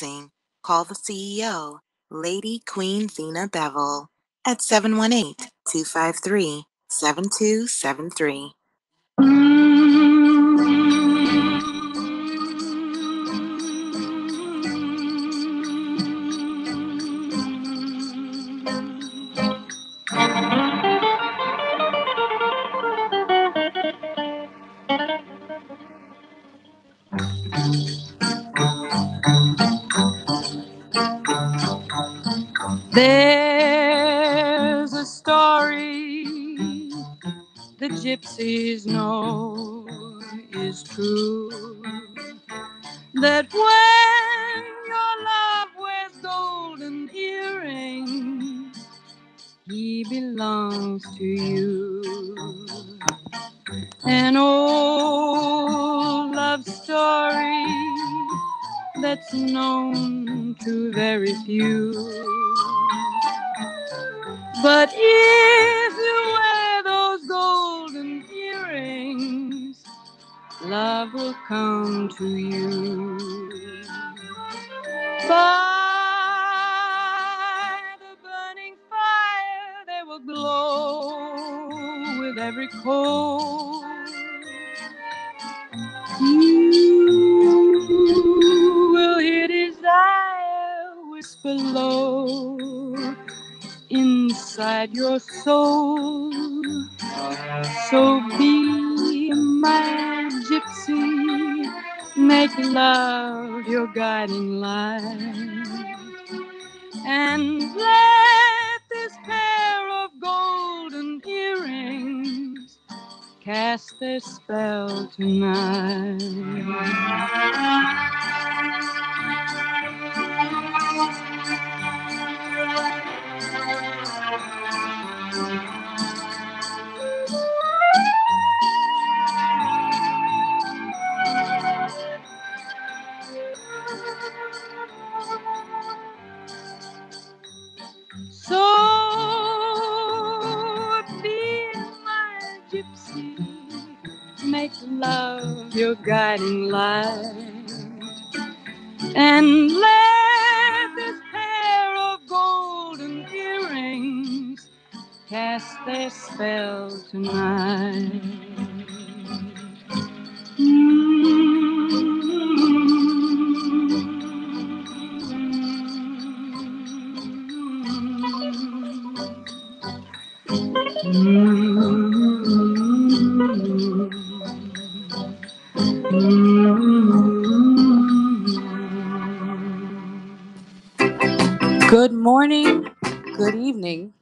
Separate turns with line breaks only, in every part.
closing, call the CEO, Lady Queen Zena Bevel, at 718-253-7273.
There's a story the gypsies know is true, that when your love wears golden earrings, he belongs to you. An old love story that's known to very few. But if you wear those golden earrings, love will come to you. By the burning fire, they will glow with every coal. You will hear desire whisper low inside your soul. So be my gypsy, make love your guiding light, and let this pair of golden earrings cast their spell tonight. So be my gypsy, make love your guiding light, and let this pair of golden earrings cast their spell tonight. Good morning, good evening,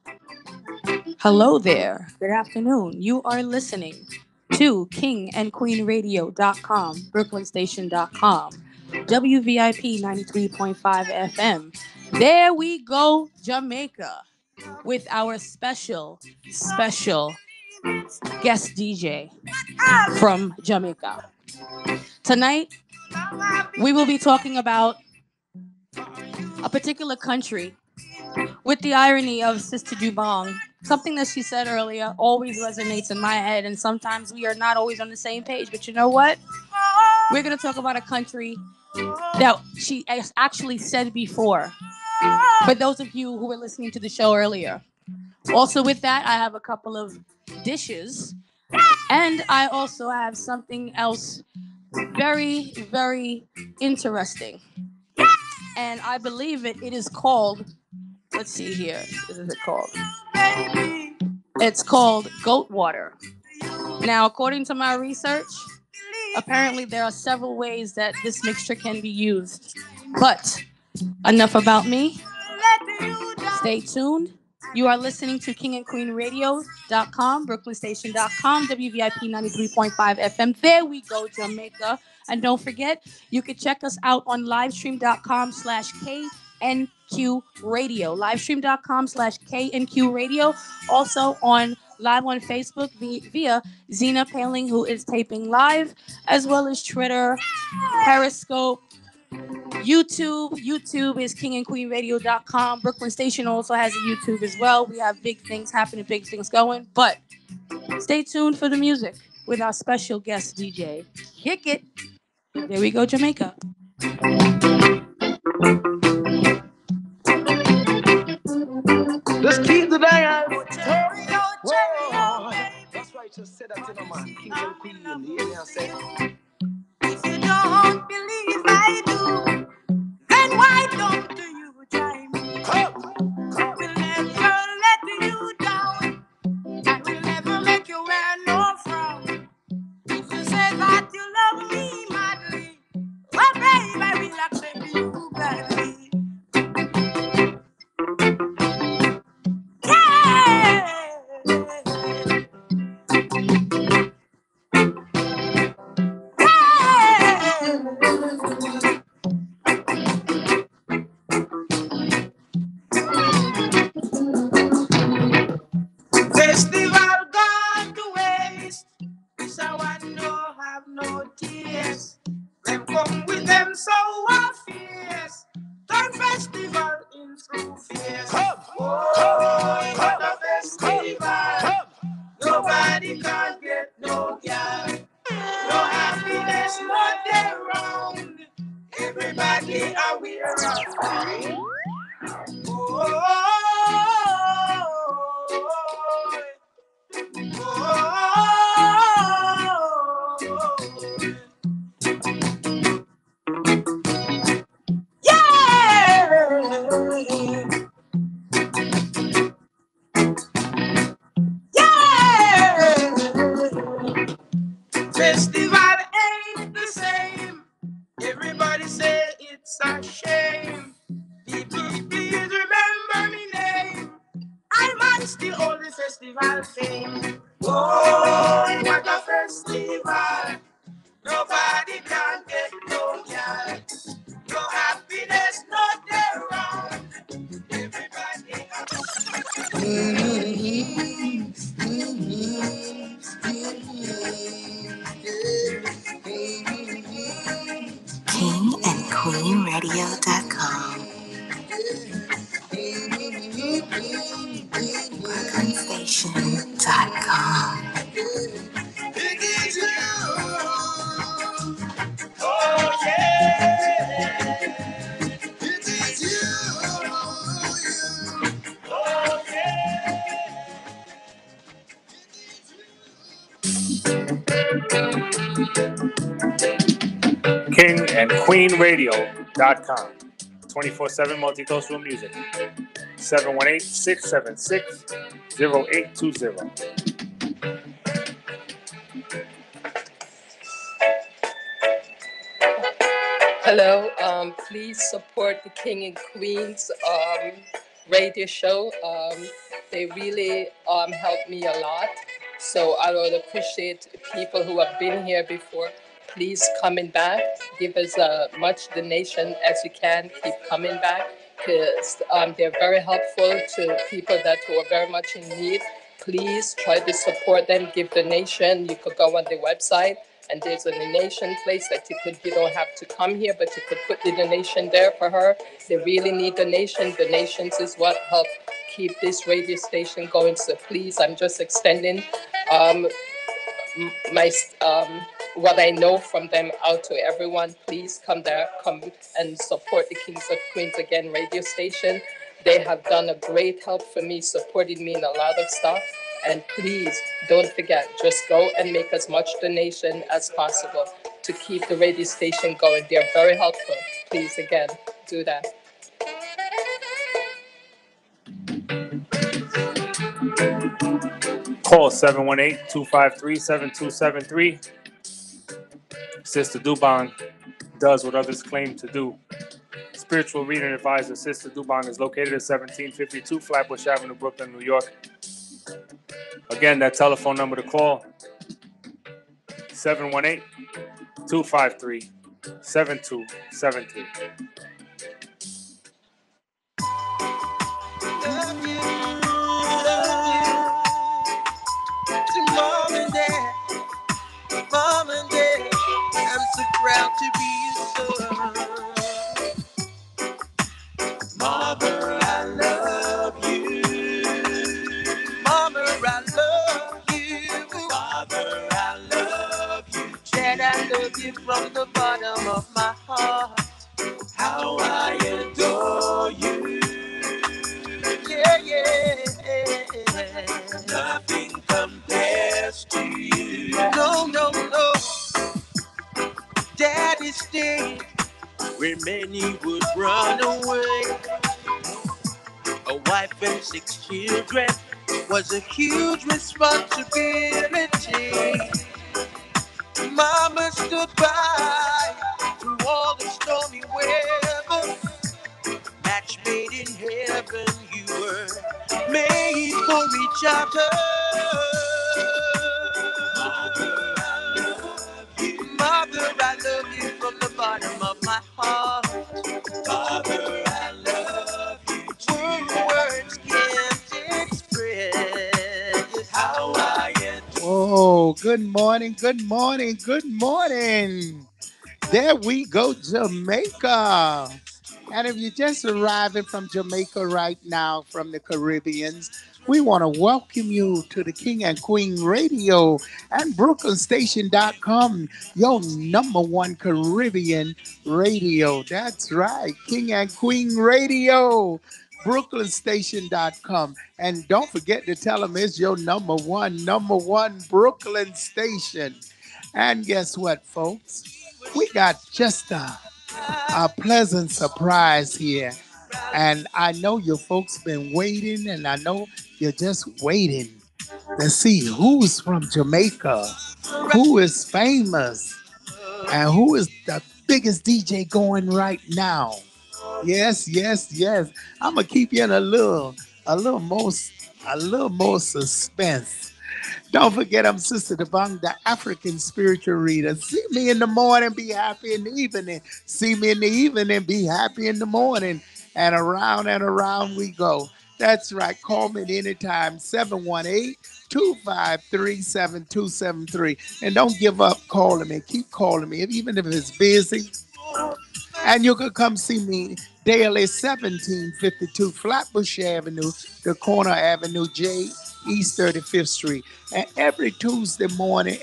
hello there, good afternoon. You are listening to kingandqueenradio.com, brooklynstation.com, WVIP 93.5 FM. There we go, Jamaica, with our special guest DJ from Jamaica. Tonight, we will be talking about a particular country with the irony of Sister Dubong. Something that she said earlier always resonates in my head, and sometimes we are not always on the same page. But you know what? We're going to talk about a country that she actually said before, for those of you who were listening to the show earlier. Also with that, I have a couple of dishes, and I also have something else very, very interesting. And I believe it is called, let's see here, what is it called? It's called goat water. Now, according to my research, apparently there are several ways that this mixture can be used. But enough about me. Stay tuned. You are listening to kingandqueenradio.com, brooklynstation.com, WVIP 93.5 FM. There we go, Jamaica. And don't forget, you can check us out on livestream.com/KNQ Radio. Livestream.com/KNQ Radio. Also live on Facebook via Zena Paling, who is taping live, as well as Twitter, Periscope, YouTube. YouTube is kingandqueenradio.com. Brooklyn Station also has a YouTube as well. We have big things happening, big things going. But stay tuned for the music with our special guest DJ. Kick it. There we go, Jamaica.
Just keep the dance. Whoa. That's right, just say that to the man. King and Queen, you hear me I say?
If you don't believe I do, then why don't you try me?
Come.
Will never let you down. I will never make you wear no frown. If you say that you love me madly, well, babe, I will accept you gladly. Festival gone to waste. This I want no have no tears. Them come with them so fierce. Turn festival into fears. Oh, what a festival. Nobody can get no girl. No happiness, not there round. Everybody aware of time. Oh. Festival ain't the same. Everybody say it's a shame. People, please remember me name. I man still hold the festival fame. Oh, what a festival. Nobody can get no girl. No happiness, not there round. Everybody KingandQueenRadio.com. BrooklynStation.com. Oh yeah. It is you. Oh yeah.
KingandQueenRadio.com. 24/7 multi-cultural music. 718-676-0820.
Hello, please support the King and Queens radio show. They really help me a lot. So I would appreciate people who have been here before. Please coming back. Give us as much donation as you can. Keep coming back because they're very helpful to people that who are very much in need. Please try to support them. Give donation. You could go on the website. And there's a donation place that you don't have to come here, but you could put the donation there for her. They really need donations. Donations is what help keep this radio station going. So please, I'm just extending my what I know from them out to everyone. Please come there, come and support the Kings of Queens Again radio station. They have done a great help for me, supported me in a lot of stuff. And please don't forget, just go and make as much donation as possible to keep the radio station going. They're very helpful. Please, again, do that.
Call 718-253-7273. Sister Dubong does what others claim to do. Spiritual reading advisor Sister Dubong is located at 1752 Flatbush Avenue, Brooklyn, New York. Again, that telephone number to call, 718-253-7273.
Mom and Dad, I'm so proud to be your son. Mother, I love you. Mother, I love you. Father, I love you. Dad, I love you from the bottom of my heart. How I
would run away. A wife and 6 children was a huge responsibility. Mama stood by through all the stormy weather. Match made in heaven, you were made for each other. Mother, I love you from the bottom of my heart. Father, I love you too. Words can't express how I adore.
Oh, good morning, good morning, good morning. There we go, Jamaica. And if you're just arriving from Jamaica right now, from the Caribbeans, we want to welcome you to the King and Queen Radio and BrooklynStation.com, your number one Caribbean radio. That's right, King and Queen Radio. BrooklynStation.com. And don't forget to tell them it's your number one Brooklyn station. And guess what, folks? We got just a pleasant surprise here. And I know your folks been waiting, and I know you're just waiting to see who's from Jamaica, who is famous, and who is the biggest DJ going right now. Yes, yes, yes. I'm gonna keep you in a little more, a little more suspense. Don't forget, I'm Sister Devon, the African spiritual reader. See me in the morning, be happy in the evening. See me in the evening, be happy in the morning. And around we go. That's right. Call me at any time, 718-253-7273. And don't give up calling me. Keep calling me, even if it's busy. And you can come see me daily, 1752 Flatbush Avenue, the corner Avenue J, East 35th Street. And every Tuesday morning,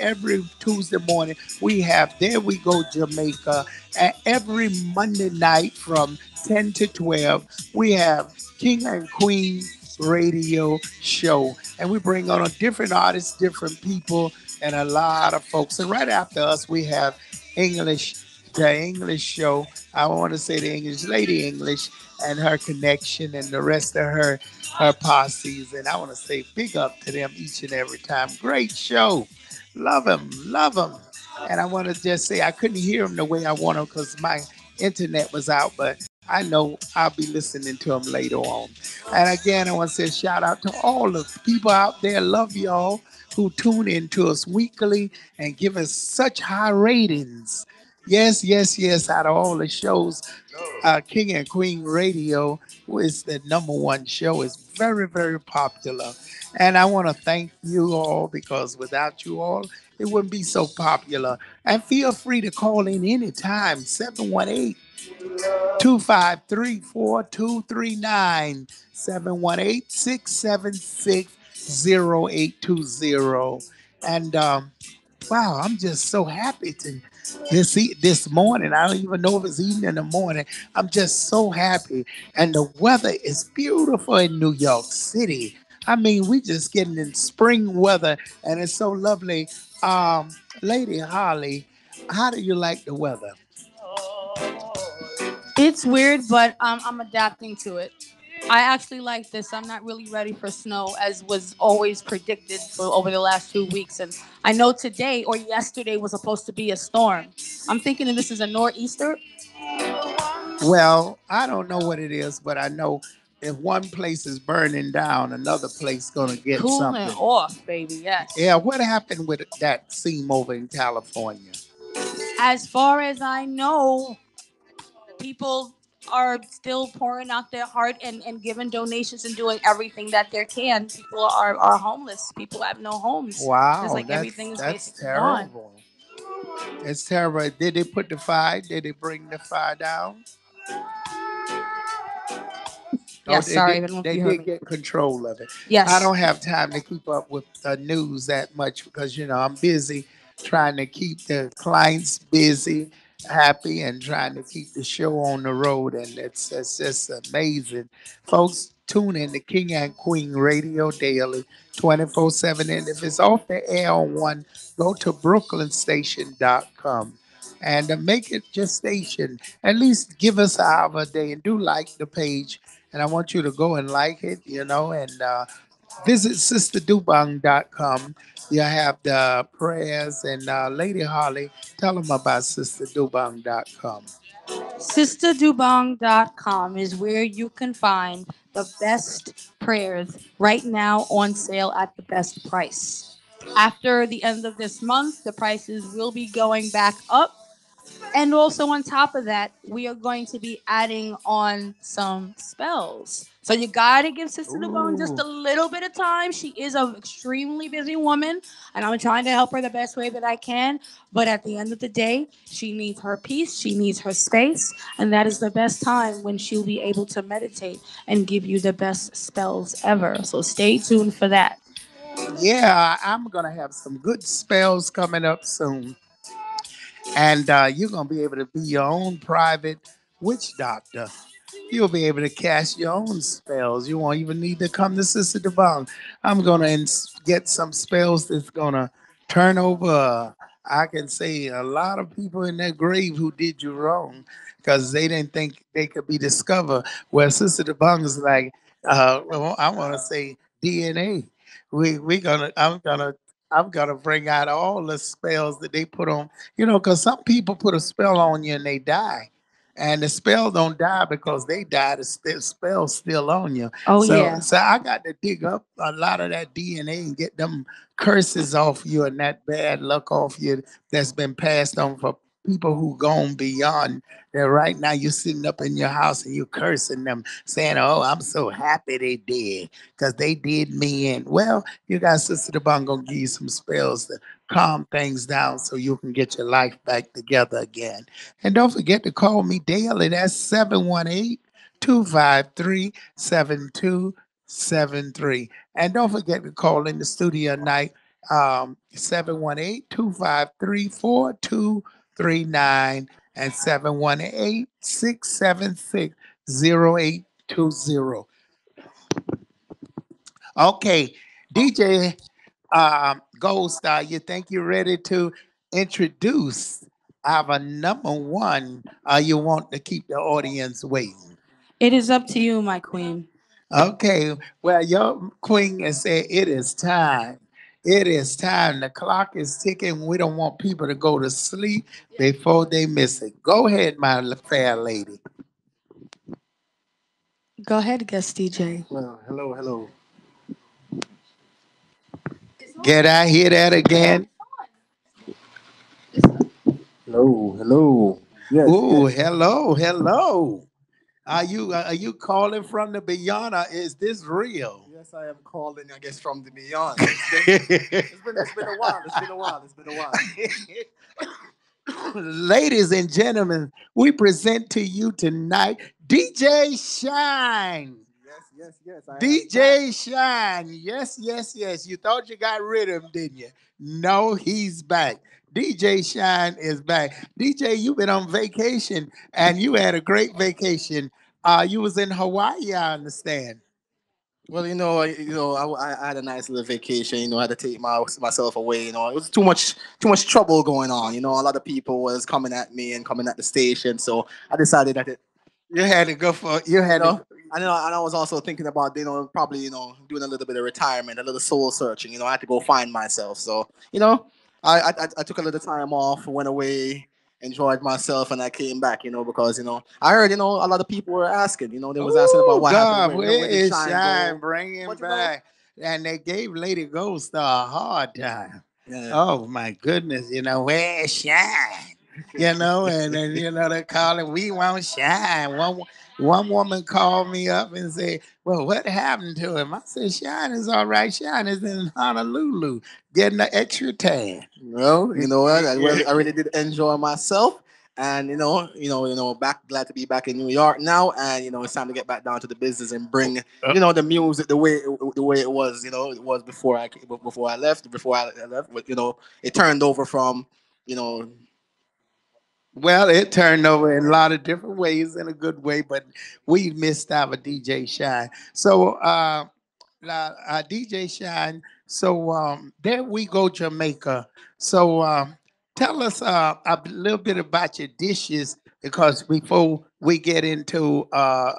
we have There We Go Jamaica. And every Monday night from 10 to 12, we have King and Queen Radio Show. And we bring on a different artists, different people, and a lot of folks. And right after us, we have the English show. I want to say the English Lady English and her connection and the rest of her posses. And I want to say big up to them each and every time. Great show. Love them, love them. And I want to just say I couldn't hear them the way I want them because my internet was out, but I know I'll be listening to them later on. And again, I want to say shout out to all the people out there. Love y'all who tune in to us weekly and give us such high ratings. Yes, yes, yes. Out of all the shows, King and Queen Radio is the number one show. It's very, very popular. And I want to thank you all because without you all, it wouldn't be so popular. And feel free to call in anytime, 718-253-4239, 718-676-0820. And wow, I'm just so happy to this morning. I don't even know if it's evening in the morning. I'm just so happy. And the weather is beautiful in New York City. I mean, we just getting in spring weather and it's so lovely. Lady Holly, how do you like the weather?
It's weird, but I'm adapting to it. I actually like this. I'm not really ready for snow, as was always predicted for over the last 2 weeks. And I know today or yesterday was supposed to be a storm. I'm thinking that this is a nor'easter.
Well, I don't know what it is, but I know if one place is burning down, another place gonna get
Cooling
something.
off, baby. Yes.
Yeah, what happened with that seam over in California?
As far as I know, people are still pouring out their heart and giving donations and doing everything that they can. People are homeless. People have no homes.
Wow,
It's like everything is
that's
basically gone.
terrible. It's terrible. Did they put the fire? Did they bring the fire down?
Yes,
they
sorry,
did,
I don't know if
they
you heard
did
me.
get control of it.
Yes.
I don't have time to keep up with the news that much because I'm busy trying to keep the clients busy, happy, and trying to keep the show on the road. And it's just amazing, folks. Tune in to King and Queen Radio daily, 24/7. And if it's off the air on one, go to BrooklynStation.com and make it your station. At least give us an hour a day and do like the page. And I want you to go and like it, and visit sisterdubong.com. You have the prayers and Lady Holly, tell them about sisterdubong.com.
SisterDubong.com is where you can find the best prayers right now on sale at the best price. After the end of this month, the prices will be going back up. And also on top of that, we are going to be adding on some spells. So you gotta give Sister Dubone just a little bit of time. She is an extremely busy woman, and I'm trying to help her the best way that I can. But at the end of the day, she needs her peace, she needs her space, and that is the best time when she'll be able to meditate and give you the best spells ever. So stay tuned for that.
Yeah, I'm going to have some good spells coming up soon. And you're going to be able to be your own private witch doctor. You'll be able to cast your own spells. You won't even need to come to Sister Devon. I'm going to get some spells that's going to turn over, I can say, a lot of people in that grave who did you wrong because they didn't think they could be discovered. Where Sister Devon is like, well, I want to say DNA. We gonna I'm gonna bring out all the spells that they put on, because some people put a spell on you and they die. And the spell don't die because they died. The spell's still on you.
Oh,
So,
yeah.
so I got to dig up a lot of that DNA and get them curses off you and that bad luck off you that's been passed on for people who gone beyond. That right now you're sitting up in your house and you're cursing them, saying, "Oh, I'm so happy they did because they did me in." Well, you got Sister Devon gonna give you some spells to calm things down so you can get your life back together again. And don't forget to call me daily. That's 718-253-7273. And don't forget to call in the studio night, 718-253-4239 and 718-676-0820. Okay, DJ Gold Star, you think you're ready to introduce our number one? You want to keep the audience waiting?
It is up to you, my queen.
Okay, well, your queen has said it is time. It is time. The clock is ticking. We don't want people to go to sleep before they miss it. Go ahead, my fair lady.
Go ahead, guest DJ.
Well, hello.
Get I hear that again?
Hello. Yes,
Ooh,
yes.
hello. Are you calling from the beyond? Or is this real?
Yes, I am calling, I guess, from the beyond. It's been a while. It's been a while.
Ladies and gentlemen, we present to you tonight DJ Shine.
Yes. I am back.
DJ Shine. Yes. You thought you got rid of him, didn't you? No, he's back. DJ Shine is back. DJ, you've been on vacation and you had a great vacation. You was in Hawaii, I understand.
Well, I had a nice little vacation. I had to take myself away. It was too much trouble going on. A lot of people was coming at me and coming at the station, so I decided that
You had to go for you
you
had
know,
to
and I was also thinking about, probably, doing a little bit of retirement, a little soul searching. I had to go find myself. So, I took a little time off, went away, enjoyed myself, and I came back. Because I heard, a lot of people were asking. They was asking about
Oh
what happened,
God,
where
where
did
is
Shine
Shine?
go?
Bring him
But
back. And they gave Lady Ghost a hard time.
yeah.
Oh my goodness, where's Shine? And they call it, we won't shine. One woman called me up and said, "Well, what happened to him?" I said, "Shine is all right. Shine is in Honolulu getting an extra tan."
Well, you know what? I really did enjoy myself, and back glad to be back in New York now, and it's time to get back down to the business and bring the music the way it was. It was before I left. But, it turned over from you know
Well, it turned over in a lot of different ways, in a good way, but we missed our DJ Shine. So, DJ Shine. So, there we go, Jamaica. So, tell us a little bit about your dishes because before we get into a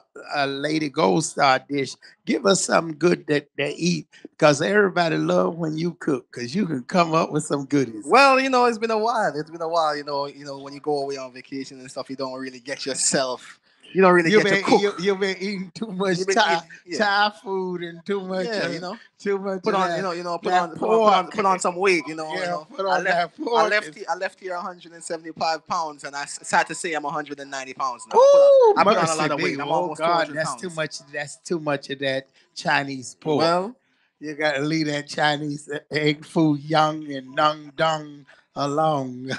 Lady Gold Star dish, give us something good that they eat because everybody love when you cook because you can come up with some goodies.
Well, it's been a while. It's been a while. When you go away on vacation and stuff, you don't really get yourself. You don't really get to cook.
You've been eating too much
You've been
Thai,
eating, yeah,
Thai food and
yeah.
too much
Put
of
on,
that,
put
that
on,
pork.
put on some weight.
Yeah, put
I
on
left,
that pork.
I left here 175 pounds, and sad to say I'm 190 pounds now.
Oh,
I put on a
mercy
lot of
me.
weight. I'm
Oh
almost
God,
200
that's too
pounds.
much. That's too much of that Chinese pork.
Well,
You gotta leave that Chinese egg food young and nung dung alone.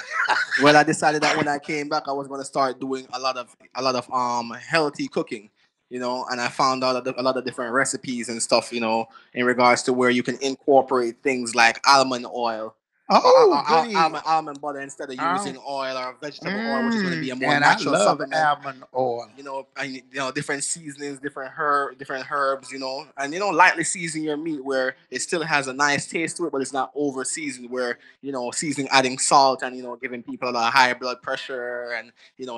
well, I decided that when I came back, I was going to start doing a lot of healthy cooking. And I found out a lot of different recipes and stuff. In regards to where you can incorporate things like almond oil
Oh, goody.
almond butter instead of
Um,
using oil or vegetable oil, which is going to be a more
and I
natural
love
supplement.
almond oil.
And different seasonings, different herbs, and lightly season your meat where it still has a nice taste to it, but it's not over seasoned. Where seasoning, adding salt, and giving people a lot of high blood pressure and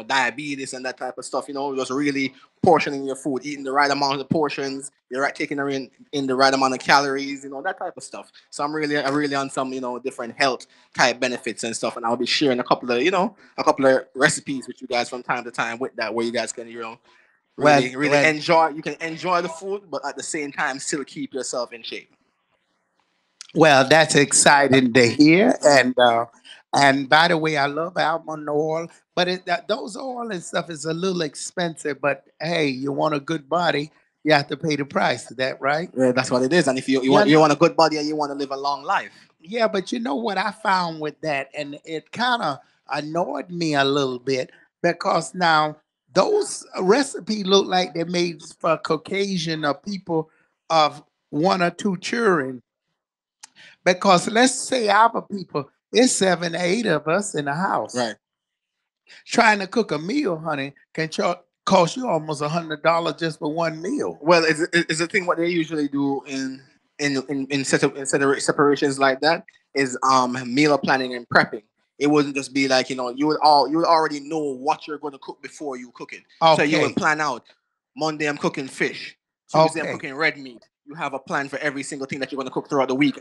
diabetes and that type of stuff. Just really portioning your food, eating the right amount of portions, you're right, taking in the right amount of calories, that type of stuff. So I'm really on some different health type benefits and stuff, and I'll be sharing a couple of recipes with you guys from time to time with that, where you guys can
Well,
really
well,
enjoy. You can enjoy the food, but at the same time still keep yourself in shape.
well, that's exciting to hear. And by the way, I love almond oil, but those oil and stuff is a little expensive. But hey, you want a good body, you have to pay the price. Is that right?
Yeah, that's what it is. And if
Yeah,
you want a good body and you want to live a long life,
yeah, but you know what I found with that, and it kind of annoyed me a little bit because now those recipe look like they're made for Caucasian or people of one or two children. Because let's say our people, it's 7, 8 of us in the house.
right?
Trying to cook a meal, honey, can cost you almost $100 just for one meal.
Well, it's a thing what they usually do in separations like that is meal planning and prepping. It wouldn't just be like you would already know what you're going to cook before you cook it. So you would
Okay,
plan out. Monday I'm cooking fish. Tuesday I'm
okay.
cooking red meat. You have a plan for every single thing that you're going to cook throughout the week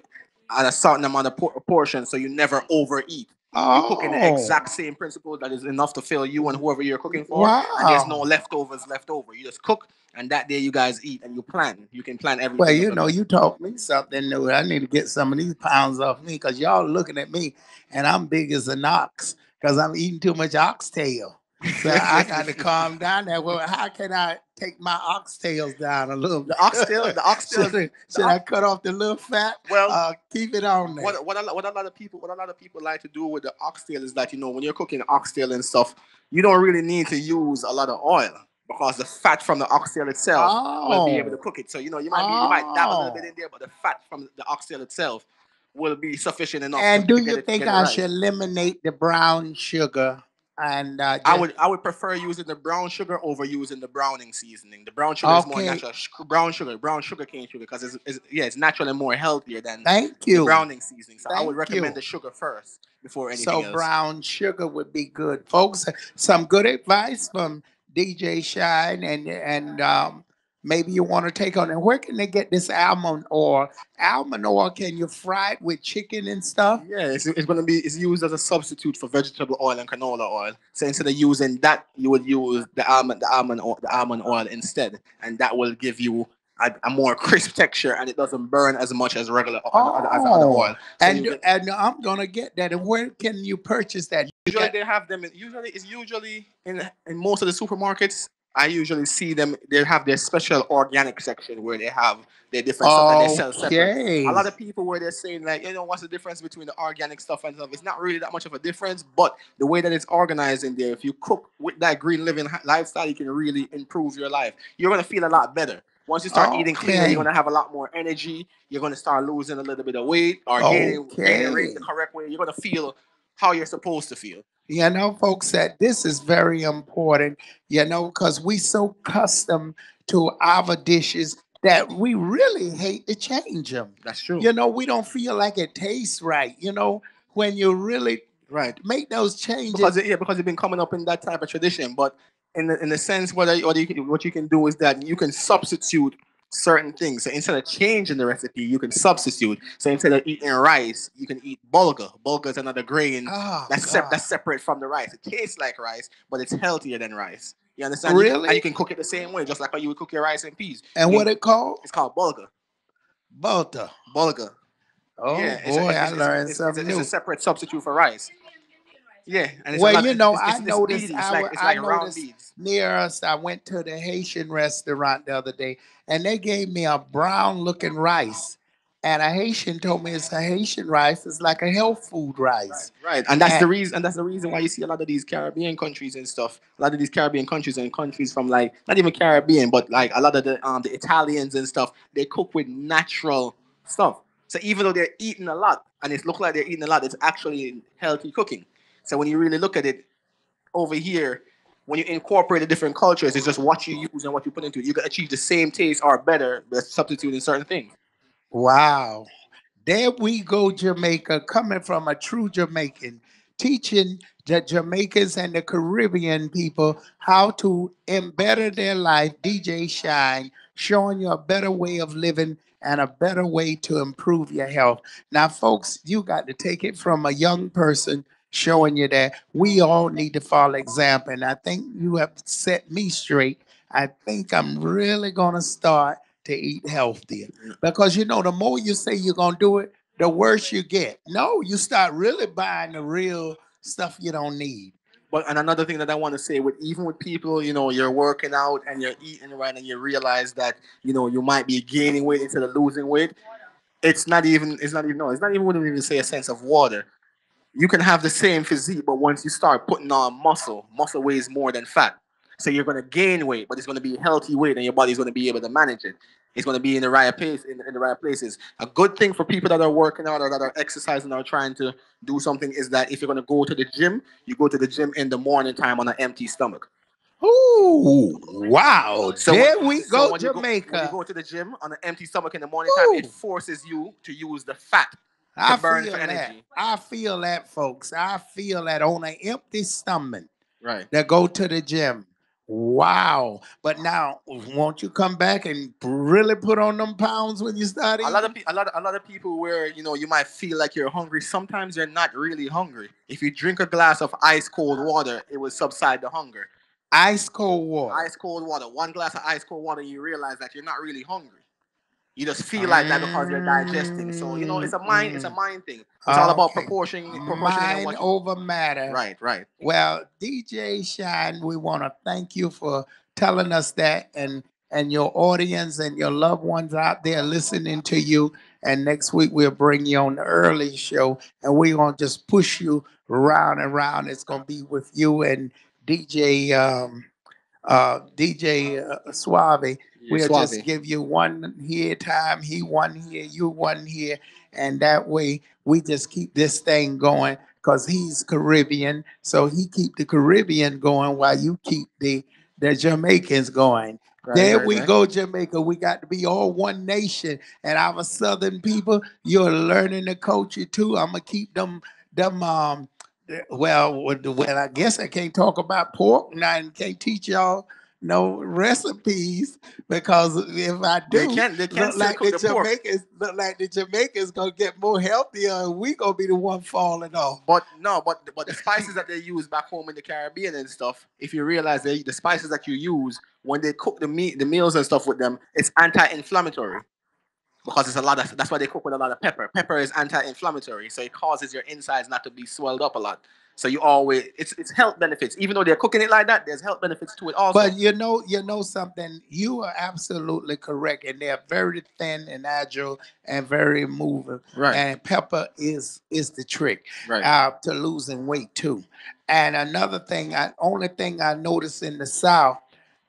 at a certain amount of portion, so you never overeat. You cook in the
Oh,
exact same principle that is enough to fill you and whoever you're cooking for, and there's no
wow.
leftovers left over. You just cook, and that day you guys eat, and you plan. You can plan
Well,
everything of the meal.
you taught me something new. I need to get some of these pounds off me because y'all looking at me and I'm big as an ox because I'm eating too much oxtail. So I got to calm down there. Well, how can I take my oxtails down a little bit?
The oxtail,
Should I cut off the little fat?
well,
Keep it on there.
what a lot of people like to do with the oxtail is that when you're cooking oxtail and stuff, you don't really need to use a lot of oil because the fat from the oxtail itself will be able to
Oh,
cook it. So you might dab a little bit
oh.
in there, but the fat from the oxtail itself will be sufficient enough
And do
to
you think
get it
I
right.
should eliminate the brown sugar and just
I would prefer using the brown sugar over using the browning seasoning. The brown sugar is more
okay?
natural. Brown sugar cane sugar, because it's naturally more healthier than
Thank
the
you,
browning seasoning. So I would
thank
recommend
you.
the sugar first before
So
anything else.
brown sugar would be good, folks. Some good advice from DJ Shine, and maybe you want to take on it. Where can they get this almond oil? Almond oil, can you fry it with chicken and stuff?
Yeah, it's used as a substitute for vegetable oil and canola oil. So instead of using that, you would use the almond oil instead, and that will give you a more crisp texture, and it doesn't burn as much as regular as other oil.
Oh,
So you get
and I'm gonna get that. And where can you purchase that? You
usually
got
they have them. Usually in most of the supermarkets. I usually see them. They have their special organic section where they have their different stuff that they sell separate. A
okay.
lot of people where they're saying like, what's the difference between the organic stuff and stuff? It's not really that much of a difference, but the way that it's organized in there, if you cook with that green living lifestyle, you can really improve your life. You're gonna feel a lot better. Once you start eating cleaner, you're
Okay.
gonna have a lot more energy. You're gonna start losing a little bit of weight or gaining weight the
Okay.
correct way. You're gonna feel how you're supposed to feel.
Folks, that this is very important, because we so accustomed to our dishes that we really hate to change them.
That's true.
We don't feel like it tastes right. When you really
Right.
Make those changes.
Because it's been coming up in that type of tradition. But in the sense, what you can do is that you can substitute certain things. So instead of changing the recipe, you can substitute. So instead of eating rice, you can eat bulgur. Bulgur is another grain
Oh,
that's separate from the rice. It tastes like rice, but it's healthier than rice. You understand?
Really?
And you can cook it the same way, just like how you would cook your rice and peas.
And what it called?
It's called bulgur.
Butter.
Bulgur.
Oh
Yeah,
boy, I learned something
it's
new.
a separate substitute for rice. Yeah, and it's a
Well,
lot,
you know,
it's
I noticed.
beads, it's like round
noticed
beads.
near us. I went to the Haitian restaurant the other day, and they gave me a brown-looking rice. And a Haitian told me it's a Haitian rice. It's like a health food rice.
Right, and that's the
And
reason. And that's the reason why you see a lot of these Caribbean countries and stuff. A lot of these Caribbean countries and countries from like not even Caribbean, but like a lot of the Italians and stuff. They cook with natural stuff. So even though they're eating a lot, and it looks like they're eating a lot, it's actually healthy cooking. So when you really look at it over here, when you incorporate the different cultures, it's just what you use and what you put into it. You can achieve the same taste or better by substituting certain things.
wow, there we go, Jamaica, coming from a true Jamaican, teaching the Jamaicans and the Caribbean people how to embetter their life. DJ Shine, showing you a better way of living and a better way to improve your health. Now, folks, you got to take it from a young person showing you that we all need to follow example. And I think you have set me straight. I think I'm really going to start to eat healthier. Because you know, the more you say you're gonna do it, the worse you get. No, you start really buying the real stuff you don't need.
But and another thing that I want to say with even with people, you're working out and you're eating right, and you realize that you might be gaining weight instead of losing weight. It's not even wouldn't even say a sense of water. You can have the same physique, but once you start putting on muscle weighs more than fat. So you're going to gain weight, but it's going to be healthy weight, and your body's going to be able to manage it. It's going to be in the right place, in the right places. A good thing for people that are working out or that are exercising or trying to do something is that if you're going to go to the gym, you go to the gym in the morning time on an empty stomach.
Ooh, wow.
So
There we go,
when you
Jamaica.
go to the gym on an empty stomach in the morning time, it
Ooh,
forces you to use the fat to
I
burn
feel
for
that.
energy.
I feel that, folks. I feel that on an empty stomach
Right.
that go to the gym. Wow. But now, won't you come back and really put on them pounds when you start
A lot
eating?
of a lot of people where you might feel like you're hungry. Sometimes you're not really hungry. If you drink a glass of ice cold water, it will subside the hunger.
Ice cold water.
Ice cold water, one glass of ice cold water, you realize that you're not really hungry. You just feel like that because you're digesting. So it's a
Mm,
mind thing. It's all about
okay.
proportioning and
Mind
what you.
over matter.
Right, right.
Well, DJ Shine, we want to thank you for telling us that, and your audience and your loved ones out there listening to you. And next week we'll bring you on the early show, and we're gonna just push you round and round. It's gonna be with you and DJ DJ Suave.
You're
We'll just
suave.
give you one here time, he one here, you one here, and that way we just keep this thing going because he's Caribbean, so he keep the Caribbean going while you keep the Jamaicans going.
Right,
There
right,
we
right.
go, Jamaica. We got to be all one nation, and our Southern people, you're learning the culture too. I'm gonna keep them well, I guess I can't talk about pork now and can't teach y'all no recipes because if I
They
do,
can they can still cook
The
the pork.
Jamaicans gonna get more healthier and we gonna be the one falling off.
But no, but the spices that they use back home in the Caribbean and stuff, if you realize the spices that you use when they cook the meals and stuff with them, it's anti-inflammatory because it's a lot of that's why they cook with a lot of pepper. Pepper is anti-inflammatory, so it causes your insides not to be swelled up a lot. So you always it's health benefits. Even though they're cooking it like that, there's health benefits to it
But
also.
you know something, you are absolutely correct, and they're very thin and agile and very moving.
Right,
And pepper is the trick
right,
to losing weight too. And another thing, only thing I noticed in the South,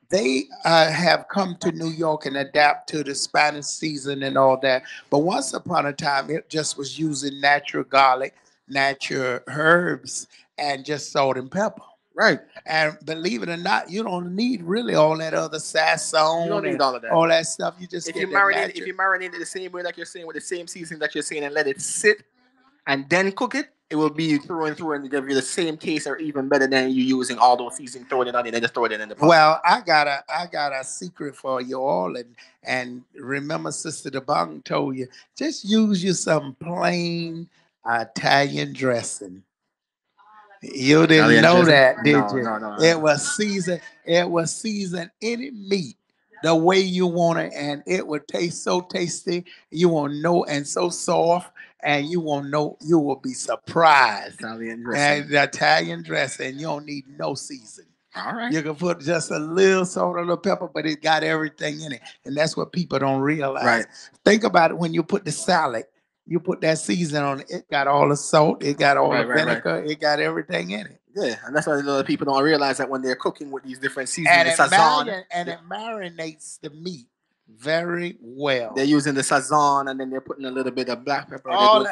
they have come to New York and adapt to the Spanish season and all that. But once upon a time, it just was using natural garlic, natural herbs, and just salt and pepper.
right.
And believe it or not, you don't need really all that other
You don't
sazon
need
and
all of that.
all that stuff. You just
If you
get the
marinate, if
natural.
you marinate it the same way like you're saying with the same seasoning that you're saying and let it sit, and then cook it, it will be through and through and give you the same taste or even better than you using all those seasonings, throwing it on it and just throw it in the pot.
Well, I got a secret for you all, and remember, Sister DeBong told you just use you some plain Italian dressing. You didn't
Italian
know
dressing?
that, did
No,
you?
no, no.
It was seasoned. It was seasoned any meat the way you want it, and it would taste so tasty. You won't know, and so soft, and you won't know. You will be surprised.
Italian dressing.
And the Italian dressing, you don't need no season.
All right.
You can put just a little salt, a little pepper, but it got everything in it, and that's what people don't realize.
Right.
Think about it when you put the salad. You put that season on it. It got all the salt. It got all the
Right.
vinegar. It got everything in it.
Yeah, and that's why a lot of people don't realize that when they're cooking with these different seasonings,
And
the
it,
sazon,
it marinates the meat very well.
they're using the sazon, and then they're putting a little bit of black pepper.
A lot of
all of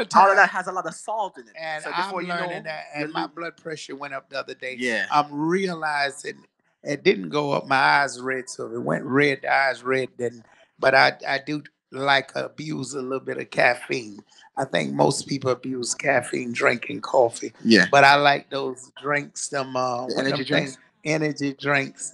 that
times.
has a lot of salt in it.
And
So
I'm
before you
learning
know,
that, and
you
my
lo-
blood pressure went up the other day.
Yeah.
I'm realizing it didn't go up. My eyes red, so it went red. The eyes red. Then, but I do like abuse a little bit of caffeine. I think most people abuse caffeine drinking coffee,
yeah,
but I like those drinks, them
the
what
energy
them
drinks.
things, energy drinks,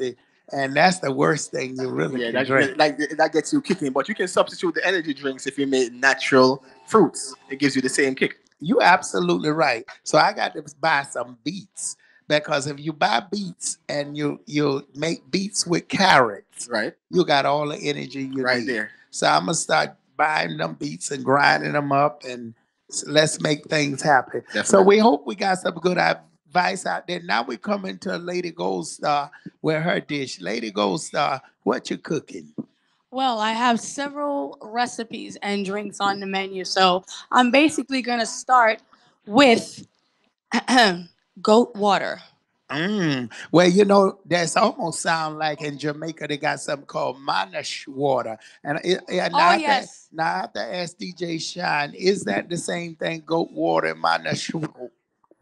and that's the worst thing you really
Yeah,
can drink.
that gets you kicking. But you can substitute the energy drinks if you make natural fruits. It gives you the same kick.
You absolutely right. So I got to buy some beets because if you buy beets and you make beets with carrots,
Right,
you got all the energy you
right
need.
there.
So I'm gonna start buying them beets and grinding them up, and let's make things happen. So
Definitely.
we hope we got some good advice out there. Now we coming to Lady Gold Star with her dish. Lady Gold Star, what you cooking?
Well, I have several recipes and drinks on the menu, so I'm basically gonna start with goat water.
Well, that's almost sound like in Jamaica they got something called Monash water, and now
Oh yes.
now I have to ask DJ Shine, is that the same thing? Goat water and Monash?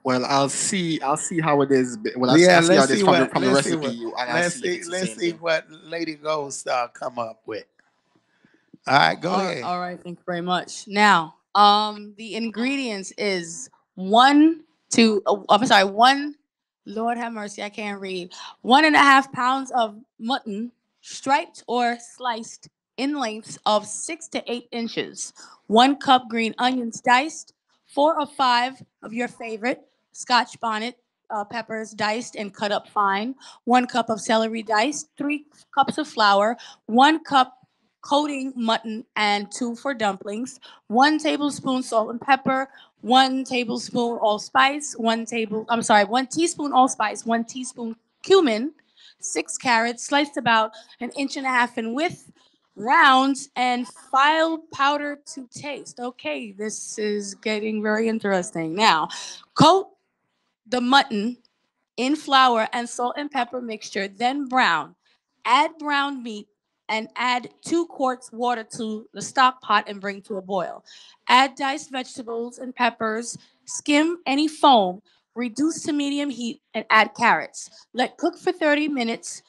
Well, I'll see. I'll see how it is. Well,
Yeah,
I'll see how
let's
it is
see
from the
what
from the
let's see
recipe,
what
and I'll
let's
see if
see
it's the
let's
same
see
thing.
what Lady Gold Star come up with. All right, go ahead.
All right, thank you very much. Now, the ingredients is I'm sorry, one. Lord have mercy, I can't read. 1.5 pounds of mutton, striped or sliced in lengths of 6 to 8 inches. 1 cup green onions diced. 4 or 5 of your favorite Scotch bonnet peppers diced and cut up fine. 1 cup of celery diced. 3 cups of flour. 1 cup coating mutton and 2 for dumplings. 1 tablespoon salt and pepper. 1 tablespoon allspice. 1 teaspoon allspice. 1 teaspoon cumin. 6 carrots sliced about an inch and a half in width. Rounds and file powder to taste. Okay, this is getting very interesting. Now, coat the mutton in flour and salt and pepper mixture, then brown. Add browned meat and add 2 quarts water to the stock pot and bring to a boil. Add diced vegetables and peppers, skim any foam, reduce to medium heat, and add carrots. Let cook for 30 minutes.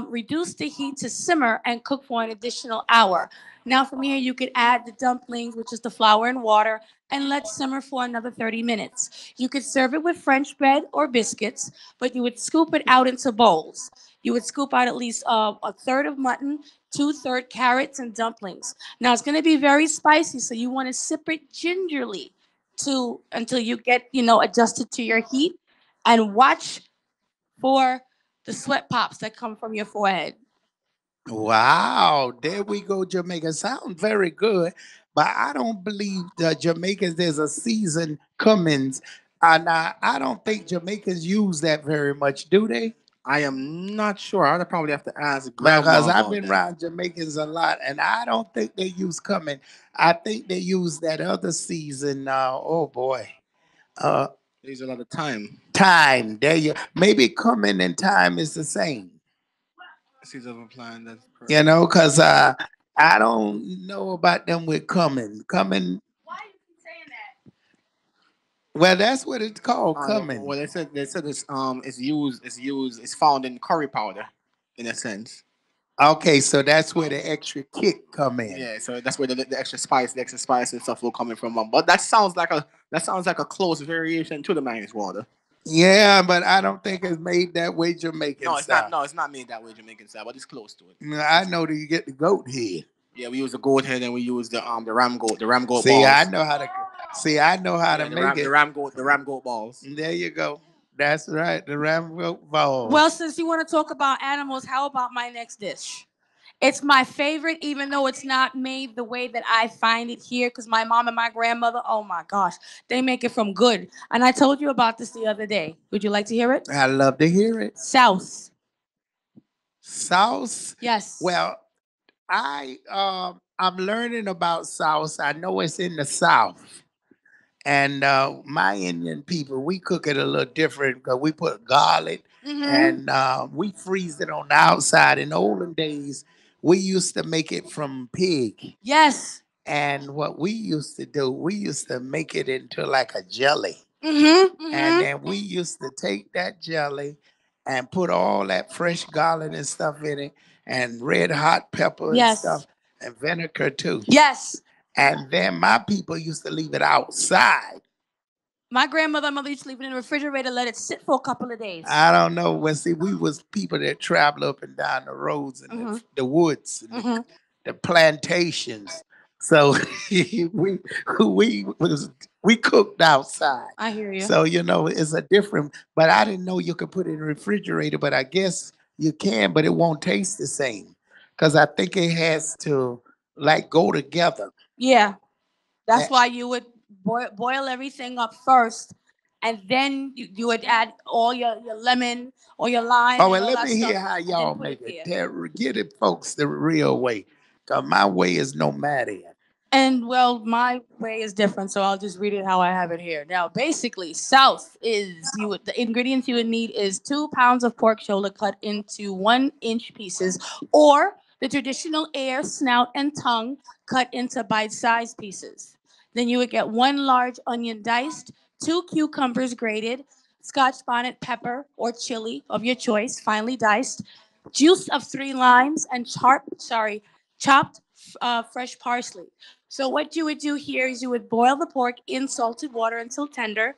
Reduce the heat to simmer and cook for an additional hour. Now from here you could add the dumplings, which is the flour and water, and let simmer for another 30 minutes. You could serve it with French bread or biscuits, but you would scoop it out into bowls. You would scoop out at least a third of mutton, 2/3 carrots, and dumplings. Now it's going to be very spicy, so you want to sip it gingerly until you get adjusted to your heat, and watch for the sweat pops that come from your forehead.
Wow, there we go, Jamaica. Sound very good, but I don't believe the Jamaicans there's a season Cummins, and I don't think Jamaicans use that very much, do they?
I am not sure. I'd probably have to ask
Because
Grandma
I've
about
been
that.
around Jamaicans a lot, and I don't think they use cumin. I think they use that other season. Oh boy, uh,
There's a lot of time.
thyme. There you. Maybe cumin and thyme is the same.
Seeds of a plant. That's correct.
Because I don't know about them with cumin. Cumin.
Why do you keep saying that?
Well, that's what it's called, cumin.
Well, they said it's found in curry powder, in a sense.
Okay, so that's where the extra kick come in.
Yeah, so that's where the extra spice and stuff will come in from. But that sounds like a That sounds like a close variation to the Mangus water.
Yeah, but I don't think it's made that way Jamaican
No, it's
style.
not. No, it's not made that way Jamaican style, but it's close to it.
I know that you get the goat head.
Yeah, we use the goat head and we use the ram goat, balls.
I know how to. See, I know how to make it.
The ram goat balls.
There you go. That's right, the ram goat balls.
Well, since you want to talk about animals, how about my next dish? It's my favorite, even though it's not made the way that I find it here, because my mom and my grandmother, oh my gosh, they make it from good. And I told you about this the other day. Would you like to hear it?
I love to hear it.
Sauce.
Sauce?
Yes.
Well, I'm learning about sauce. I know it's in the South. And my Indian people, we cook it a little different because we put garlic and we freeze it on the outside. In the olden days, we used to make it from pig.
Yes.
And what we used to do, we used to make it into like a jelly.
And
then we used to take that jelly and put all that fresh garlic and stuff in it and red hot pepper and stuff and vinegar too.
Yes.
And then my people used to leave it outside.
My grandmother and mother used to leave it in the refrigerator, let it sit for a couple of days.
I don't know. Well, see, we was people that travel up and down the roads and the woods, and the plantations. So we cooked outside.
I hear you.
So it's a different. But I didn't know you could put it in the refrigerator. But I guess you can, but it won't taste the same because I think it has to like go together.
Yeah, that's why you would boil everything up first, and then you would add all your lemon or your lime.
Oh, and let me hear how y'all make it. Get it, folks, the real way. Cause my way is nomadic.
And well, my way is different, so I'll just read it how I have it here. Now, basically, South is the ingredients you would need is 2 pounds of pork shoulder cut into 1-inch pieces, or the traditional ear, snout, and tongue cut into bite-sized pieces. Then you would get 1 large onion diced, 2 cucumbers grated, Scotch bonnet pepper or chili of your choice, finely diced, juice of 3 limes, and chopped fresh parsley. So what you would do here is you would boil the pork in salted water until tender.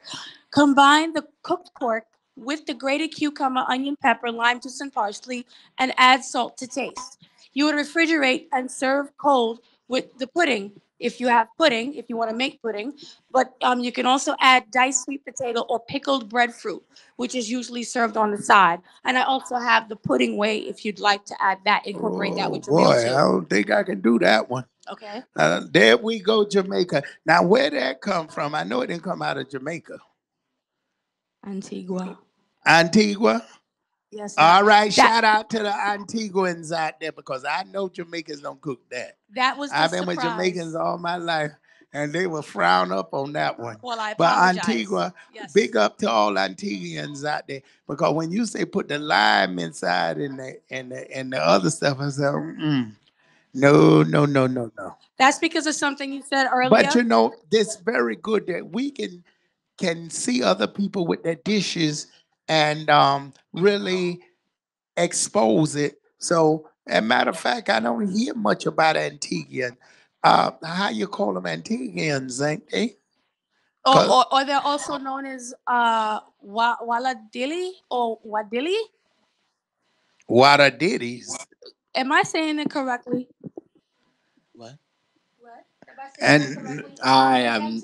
Combine the cooked pork with the grated cucumber, onion, pepper, lime juice, and parsley, and add salt to taste. You would refrigerate and serve cold with the pudding. If you have pudding, if you want to make pudding, but you can also add diced sweet potato or pickled breadfruit, which is usually served on the side. And I also have the pudding way if you'd like to add that, incorporate that with your meal too.
I don't think I can do that one.
Okay.
There we go, Jamaica. Now, where did that come from? I know it didn't come out of Jamaica.
Antigua. Yes. Sir.
All right. Shout out to the Antiguans out there because I know Jamaicans don't cook that.
That was the
I've been
surprise.
with Jamaicans all my life, and they will frown up on that one.
Well, I
apologize.
But
Antigua, big up to all Antiguans out there because when you say put the lime inside and the other stuff, I said, no.
That's because of something you said earlier.
But it's very good that we can see other people with their dishes and really expose it. So, as a matter of fact, I don't hear much about Antiguan. How you call them Antiguans, ain't they?
Or they're also known as Waladili or Wadili.
Wadadidis.
Am I saying it correctly?
What?
And
I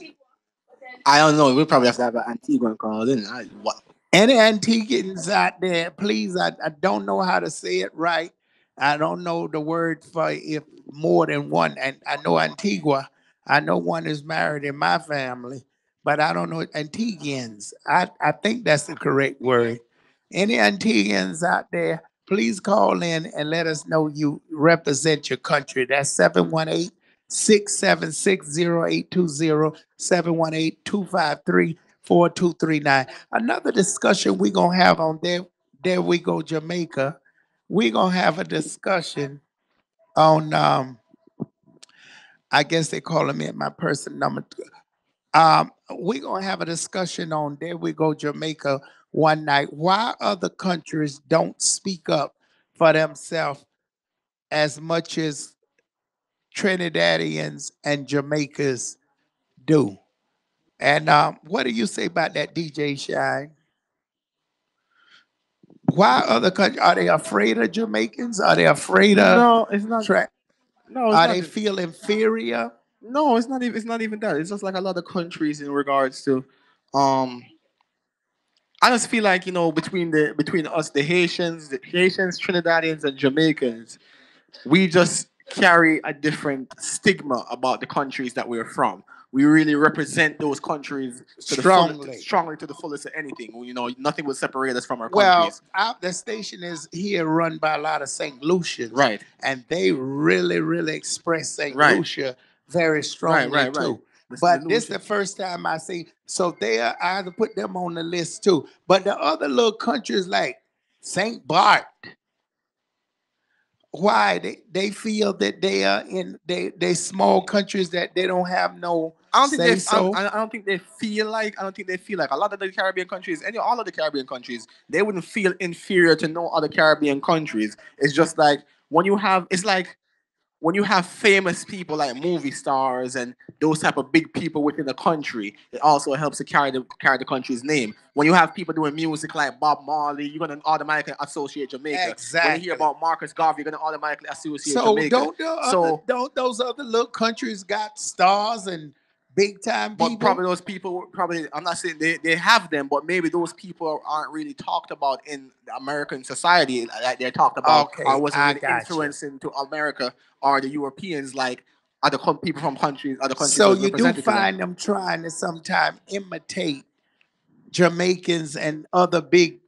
don't know. We probably have to have an Antiguan call in. What?
Any Antiguans out there, please, I don't know how to say it right. I don't know the word for if more than one. And I know Antigua. I know one is married in my family, but I don't know Antiguans. I think that's the correct word. Any Antiguans out there, please call in and let us know you represent your country. That's 718-676-0820, 718-253-4239. Another discussion we're going to have on There We Go Jamaica. We're going to have a discussion on, I guess they call me at my person number. We're going to have a discussion on There We Go Jamaica one night. Why other countries don't speak up for themselves as much as Trinidadians and Jamaicans do. And what do you say about that, DJ Shine? Why other countries are they afraid of Jamaicans? Are they afraid of
No, it's not.
tra-
No, it's
are
not.
they feel inferior?
No, it's not even. It's not even that. It's just like a lot of countries in regards to, um, I just feel like between us, the Haitians, Trinidadians, and Jamaicans, we just carry a different stigma about the countries that we're from. We really represent those countries to the fullest,
Strongly.
strongly to the fullest of anything. Nothing will separate us from our
Well,
countries.
the station is here run by a lot of St. Lucians,
Right,
and they really, really express St.
right,
Lucia very
right,
strongly
right, right.
too.
The
But this
Lucian.
the first time I see. So they are, I either put them on the list too. But the other little countries like St. Bart, why they feel that they are in they small countries that they don't have no
I don't think they.
say so.
I don't think they feel like. I don't think they feel like a lot of the Caribbean countries, all of the Caribbean countries, they wouldn't feel inferior to no other Caribbean countries. It's just like when you have. It's like when you have famous people like movie stars and those type of big people within the country, it also helps to carry the country's name. When you have people doing music like Bob Marley, you're gonna automatically associate Jamaica. When you hear
Exactly.
about Marcus Garvey, you're gonna automatically associate
So
Jamaica. So,
don't those other little countries got stars and big time
but
people?
probably those people, probably I'm not saying they have them, but maybe those people aren't really talked about in the American society like they're talked about,
Okay,
or wasn't
I
really
got you.
influenced into America or the Europeans like people from other countries
So
was
you do
represented to them.
find them trying to sometime imitate Jamaicans and other big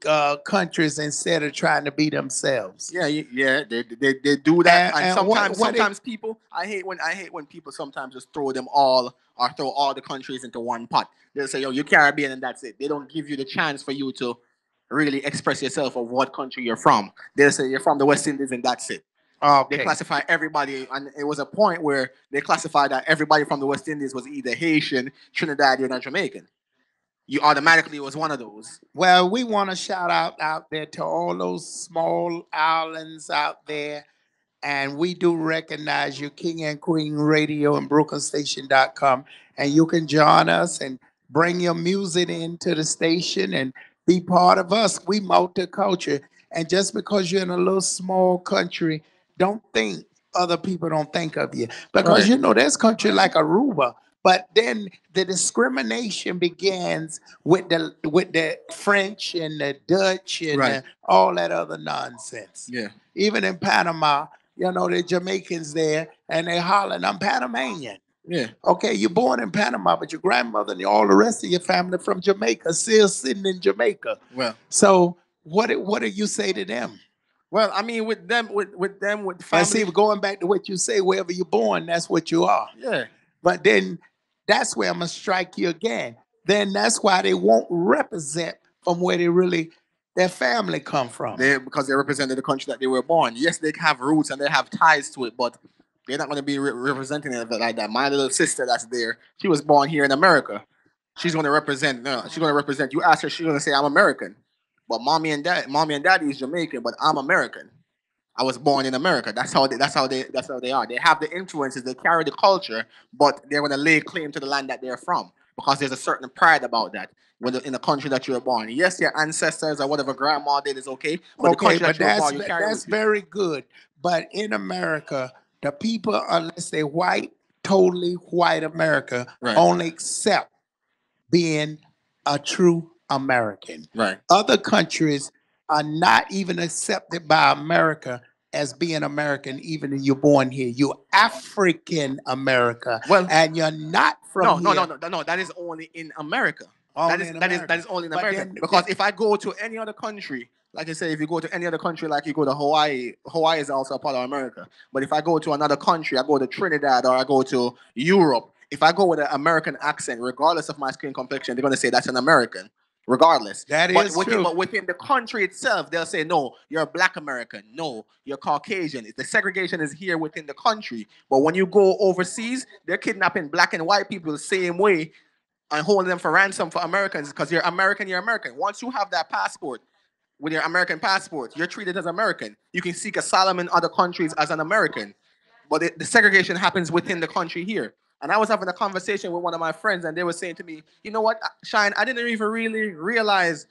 countries instead of trying to be themselves.
Yeah, yeah, they do that, and
And
sometimes people. I hate when people sometimes just throw them all or throw all the countries into one pot. They'll say, "Yo, you're Caribbean," and that's it. They don't give you the chance for you to really express yourself of what country you're from. They'll say you're from the West Indies, and that's it. They
Okay.
classify everybody, and it was a point where they classified that everybody from the West Indies was either Haitian, Trinidadian, or Jamaican. You automatically was one of those.
Well, we want to shout out there to all those small islands out there. And we do recognize you, King and Queen Radio and BrooklynStation.com. And you can join us and bring your music into the station and be part of us. We multicultural. And just because you're in a little small country, don't think other people don't think of you. Because
Right.
there's country like Aruba. But then the discrimination begins with the French and the Dutch and
Right.
all that other nonsense.
Yeah.
Even in Panama, the Jamaicans there and they hollering, I'm Panamanian.
Yeah.
Okay, you're born in Panama, but your grandmother and all the rest of your family from Jamaica, still sitting in Jamaica.
Well.
So what do you say to them?
Well, I mean, with them, with
And
family.
see, going back to what you say, wherever you're born, that's what you are.
Yeah.
But then that's where I'm gonna strike you again. Then that's why they won't represent from where their family come from.
Because they represented the country that they were born. Yes, they have roots and they have ties to it, but they're not going to be representing it like that. My little sister that's there, she was born here in America. She's going to represent. No, she's going to represent. You ask her, she's going to say, "I'm American," but mommy and daddy is Jamaican, but I'm American. I was born in America. That's how they are. They have the influences, they carry the culture, but they're gonna lay claim to the land that they're from because there's a certain pride about that. When in the country that you were born, yes, your ancestors or whatever grandma did is okay, but the
Okay,
country
but
that you were born, you carry
that's
with you.
very good. But in America, the people, unless they're white, totally white America,
Right.
only accept being a true American.
Right.
Other countries are not even accepted by America as being American, even if you're born here. You're African America,
Well,
and you're not from
no,
here.
no. That is only in America.
Only in America.
That is only in
But
America.
then-
Because if I go to any other country, like I say, if you go to any other country, like you go to Hawaii, Hawaii is also a part of America. But if I go to another country, I go to Trinidad or I go to Europe. If I go with an American accent, regardless of my skin complexion, they're gonna say that's an American, regardless.
That
But
is
within,
true.
but within the country itself, they'll say, no, you're a black American. No, you're Caucasian. The segregation is here within the country. But when you go overseas, they're kidnapping black and white people the same way and holding them for ransom for Americans because you're American, you're American. Once you have that passport, with your American passport, you're treated as American. You can seek asylum in other countries as an American. But the segregation happens within the country here. And I was having a conversation with one of my friends, and they were saying to me, "You know what, Shine? I didn't even really realize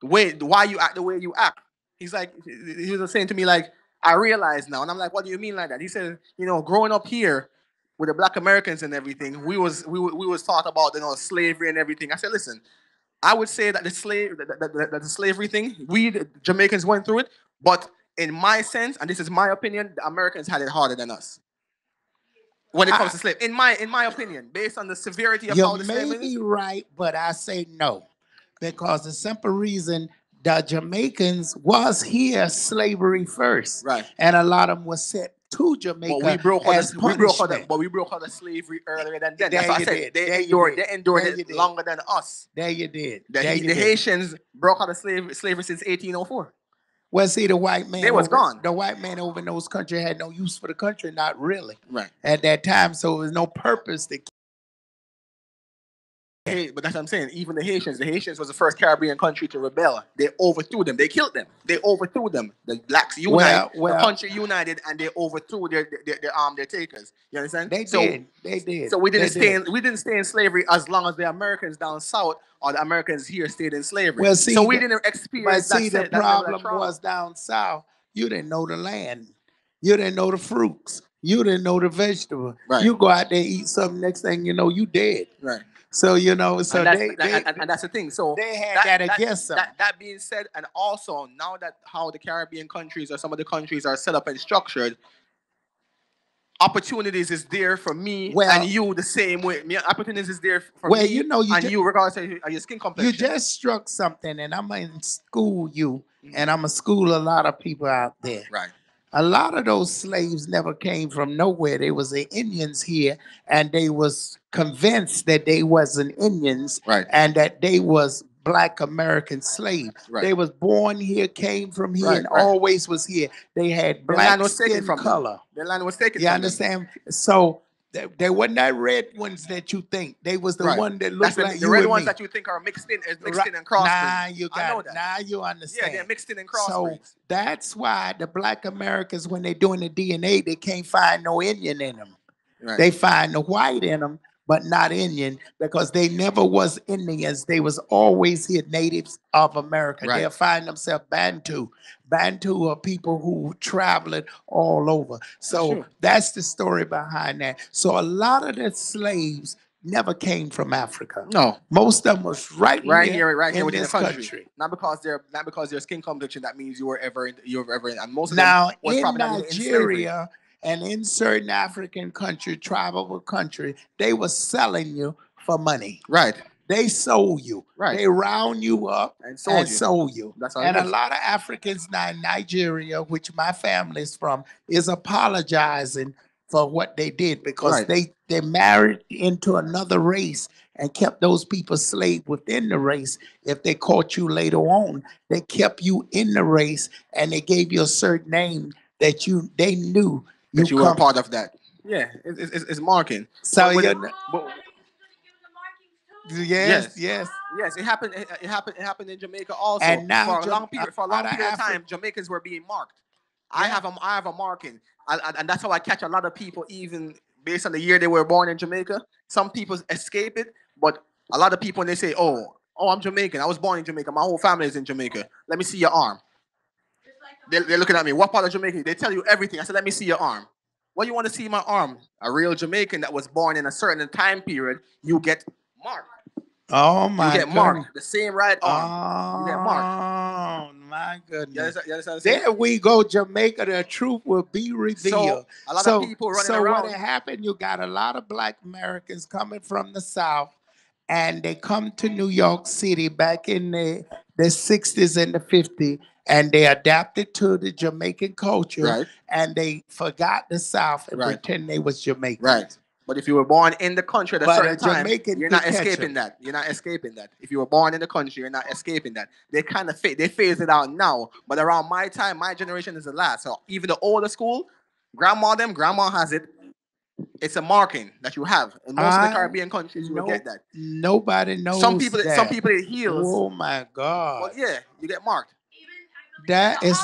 why you act the way you act." He's like, he was saying to me like, "I realize now," and I'm like, "What do you mean like that?" He said, "You know, growing up here with the Black Americans and everything, we was taught about slavery and everything." I said, "Listen, I would say that that the slavery thing, we the Jamaicans went through it, but in my sense, and this is my opinion, the Americans had it harder than us when it comes to slave. In my opinion, based on the severity of how
You
the
may
slavery
be
is."
right, but I say no. Because the simple reason the Jamaicans was here slavery first.
Right.
And a lot of them was sent to
But
Jamaica as punishment.
we broke out the slavery earlier than them.
There
That's what I
you
said.
did.
They
There you
endured
did.
they endured
There
it
you did.
longer than us.
There you did.
The,
There you
the
did.
Haitians broke out of slavery since 1804.
Well, see, the white man
They was gone.
The white man over in those countries had no use for the country, not really.
Right.
At that time, so there was no purpose to.
Hey, but that's what I'm saying. Even the Haitians was the first Caribbean country to rebel. They overthrew them. They killed them. They overthrew them. The blacks united.
Well,
the country united, and they overthrew their takers. You understand?
They did. They did.
So we didn't
They
stay.
did.
We didn't stay in slavery as long as the Americans down south or the Americans here stayed in slavery.
Well, see,
so we
the-
didn't
But
experience
see,
that.
the problem was down south. You didn't know the land. You didn't know the fruits. You didn't know the vegetable.
Right.
You go out there eat something. Next thing you know, you dead.
Right.
So you know. So
and,
they
and that's the thing. So
they had that against them.
That being said, and also now that how the Caribbean countries or some of the countries are set up and structured, opportunities is there for me and you the same way. Opportunities is there for me
you know,
and you regardless of your skin complexion.
You just struck something, and I'm gonna school you, and I'm gonna school a lot of people out there.
Right.
A lot of those slaves never came from nowhere. They was the Indians here, and they was convinced that they wasn't Indians,
right,
and that they was Black American slaves.
Right.
They was born here, came from here,
Right,
and
right.
always was here. They had black skin color.
The land was taken
You
from
understand? So they wasn't that red ones that you think. They was the
Right.
one that looked like
the
you
red
and
ones
me.
that you think are mixed in and
Nah,
crossbreed.
you
I know
got
that.
now you understand.
Yeah, they're mixed in and
So
crossbreeds.
that's why the Black Americans, when they're doing the DNA, they can't find no Indian in them.
Right.
They find the white in them, but not Indian, because they never was Indians. They was always here natives of America.
Right.
They'll find themselves Bantu. Bantu are people who traveled all over. So
Sure.
that's the story behind that. So a lot of the slaves never came from Africa.
No.
Most of them was right here in
within
this
the
country.
Not because their skin complexion that means you were ever in, and most of
Now
them was
in
probably not even in slavery.
Nigeria and in certain African country, tribal country, they were selling you for money.
Right.
They sold you.
Right.
They round you up
And
sold you.
That's how
And
it
a
is.
lot of Africans now in Nigeria, which my family is from, is apologizing for what they did, because
Right.
they married into another race and kept those people slave within the race. If they caught you later on, they kept you in the race and they gave you a certain name that they knew
That you were
come.
part of that. Yeah, it's marking.
So
But with
you
it-
kn-
but-
yes, yes.
Yes, it happened. It happened in Jamaica also.
And now
for a long period of
Afri-
time, Jamaicans were being marked. I have a marking, and that's how I catch a lot of people, even based on the year they were born in Jamaica. Some people escape it, but a lot of people, when they say, "Oh, I'm Jamaican. I was born in Jamaica. My whole family is in Jamaica. Let me see your arm." They're looking at me. What part of Jamaica? They tell you everything. I said, "Let me see your arm." What you want to see my arm? A real Jamaican that was born in a certain time period, you get marked.
Oh my
You get
goodness.
marked. The same right arm. You get marked.
Oh my goodness.
You understand what I'm saying?
There we go, Jamaica. The truth will be revealed.
So a lot of people running around.
what happened? You got a lot of Black Americans coming from the South, and they come to New York City back in the 60s and the 50s, and they adapted to the Jamaican culture,
Right.
and they forgot the South and
Right.
pretend they was Jamaican.
Right. But if you were born in the country at a
But
certain
a
time,
Jamaican
you're
could
not
catch
escaping
'em.
that. You're not escaping that. If you were born in the country, you're not escaping that. They kind of they phase it out now. But around my time, my generation is the last. So even the older school, grandma has it. It's a marking that you have. In most of the Caribbean countries, you will get that.
Nobody knows
Some people
that.
it heals.
Oh my God.
But yeah, you get marked.
That is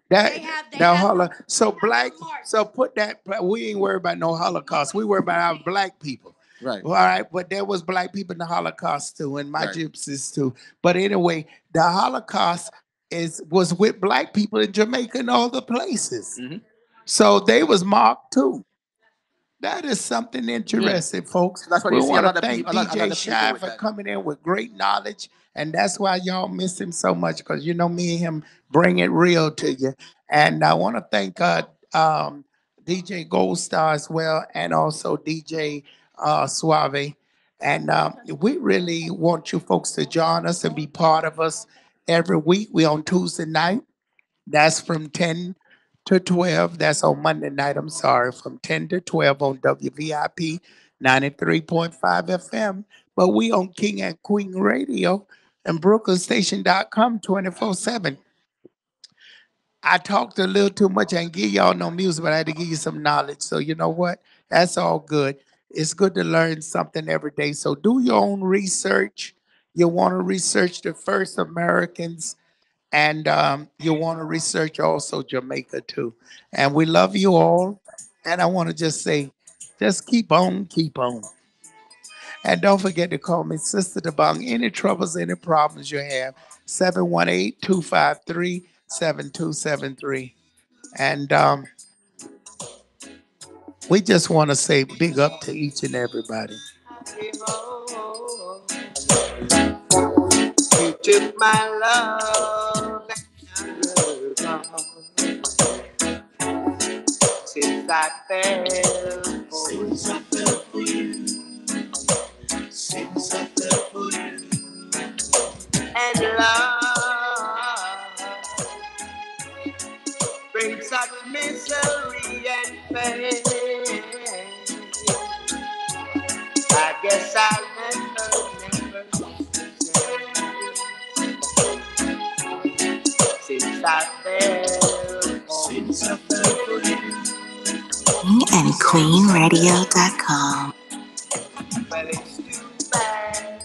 That
They have
the holo. So
they have
black.
a march.
So put that. We ain't worried about no Holocaust. We worry about our black people.
Right.
All right, but there was black people in the Holocaust too, and my
Right.
gypsies too. But anyway, the Holocaust was with black people in Jamaica and all the places.
Mhm.
So they was marked too. That is something
Yeah.
interesting, folks.
So that's why
We
you see a
want to
lot of
thank
people, a lot
DJ
of people
Shy
with
for
that.
coming in with great knowledge. And that's why y'all miss him so much, because you know me and him bring it real to you. And I want to thank DJ Gold Star as well, and also DJ Suave. And we really want you folks to join us and be part of us every week. We on Tuesday night. That's from 10 to 12. That's on Monday night. I'm sorry, from 10 to 12 on WVIP 93.5 FM. But we on King and Queen Radio and BrooklynStation.com 24/7. I talked a little too much. I didn't give y'all no music, but I had to give you some knowledge. So you know what? That's all good. It's good to learn something every day. So do your own research. You want to research the first Americans, and you want to research also Jamaica too. And we love you all. And I want to just say, just keep on, keep on. And don't forget to call me Sister Dabong. Any troubles, any problems you have, 718-253-7273. And we just want to say big up to each and everybody.
You took my love and you're gone. Since I fell for you, since I fell for you, and love brings such misery and pain. I guess I'll never since I fell for you.
And QueenRadio.com.
Well, it's too bad.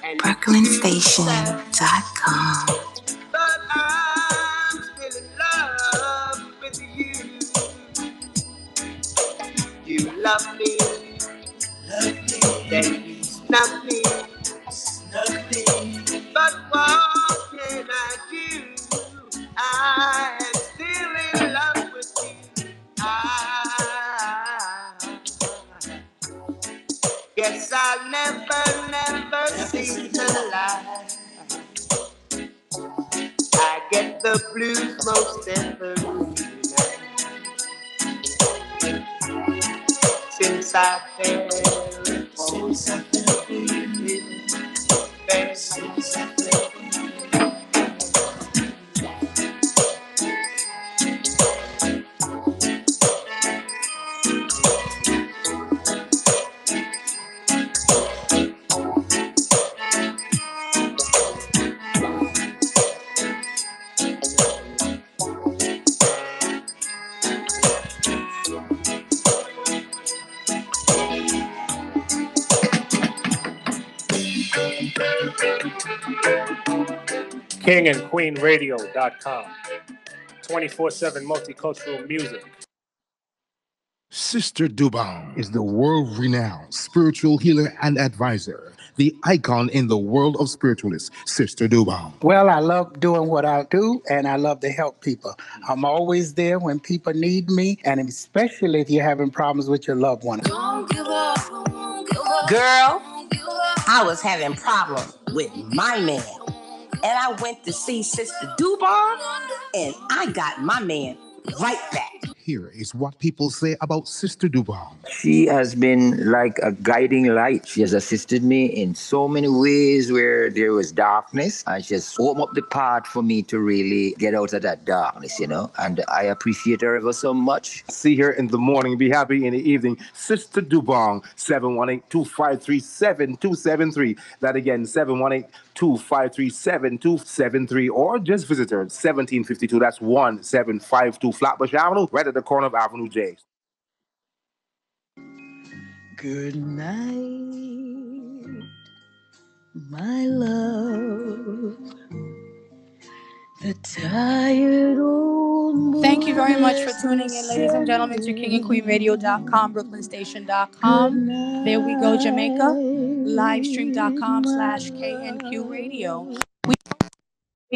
And
BrooklynStation.com.
but I'm still in love with you. You love me, then you snub me. But what can I do? I am still in love with you. I guess I'll never see the light. I get the blues most every night. Since I fell for you.
KingandQueenRadio.com. 24/7 multicultural music.
Sister Dubong is the world-renowned spiritual healer and advisor, the icon in the world of spiritualists, Sister Dubong.
Well, I love doing what I do, and I love to help people. I'm always there when people need me, and especially if you're having problems with your loved one.
Don't give up, don't give up. Girl, I was having problems with my man. And I went to see Sister Dubon, and I got my man right back.
Here is what people say about Sister Dubong.
She has been like a guiding light. She has assisted me in so many ways where there was darkness, and she has opened up the path for me to really get out of that darkness, you know. And I appreciate her ever so much.
See her in the morning, be happy in the evening. Sister Dubong, 718-253-7273. That again, 718-253-7273. Or just visit her, 1752. That's 1752 Flatbush Avenue, right at the corner of Avenue J.
Good night, my love.
Thank you very much for tuning in, ladies and gentlemen, to KingandQueenRadio.com, BrooklynStation.com. There we go, Jamaica. Livestream.com/KNQ Radio. We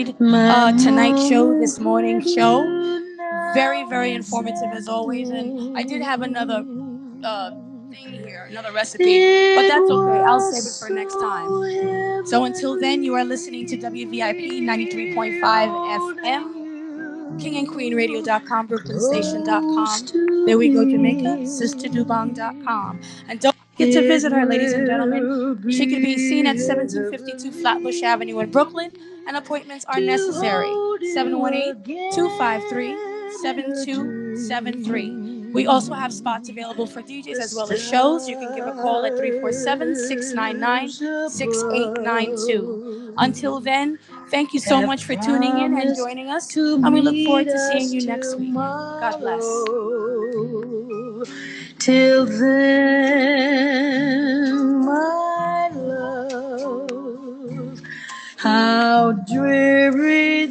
did tonight's show, this morning's show. Very, very informative as always. And I did have another thing here, another recipe, but that's okay. I'll save it for next time. So until then, you are listening to WVIP 93.5 FM. KingandQueenRadio.com, BrooklynStation.com. There we go, Jamaica. SisterDubong.com. And don't forget to visit her, ladies and gentlemen. She can be seen at 1752 Flatbush Avenue in Brooklyn, and appointments are necessary. 718-253-7273. We also have spots available for DJs as well as shows. You can give a call at 347-699-6892. Until then, thank you so much for tuning in and joining us, and we look forward to seeing you next week. God bless. Till then, my love, how dreary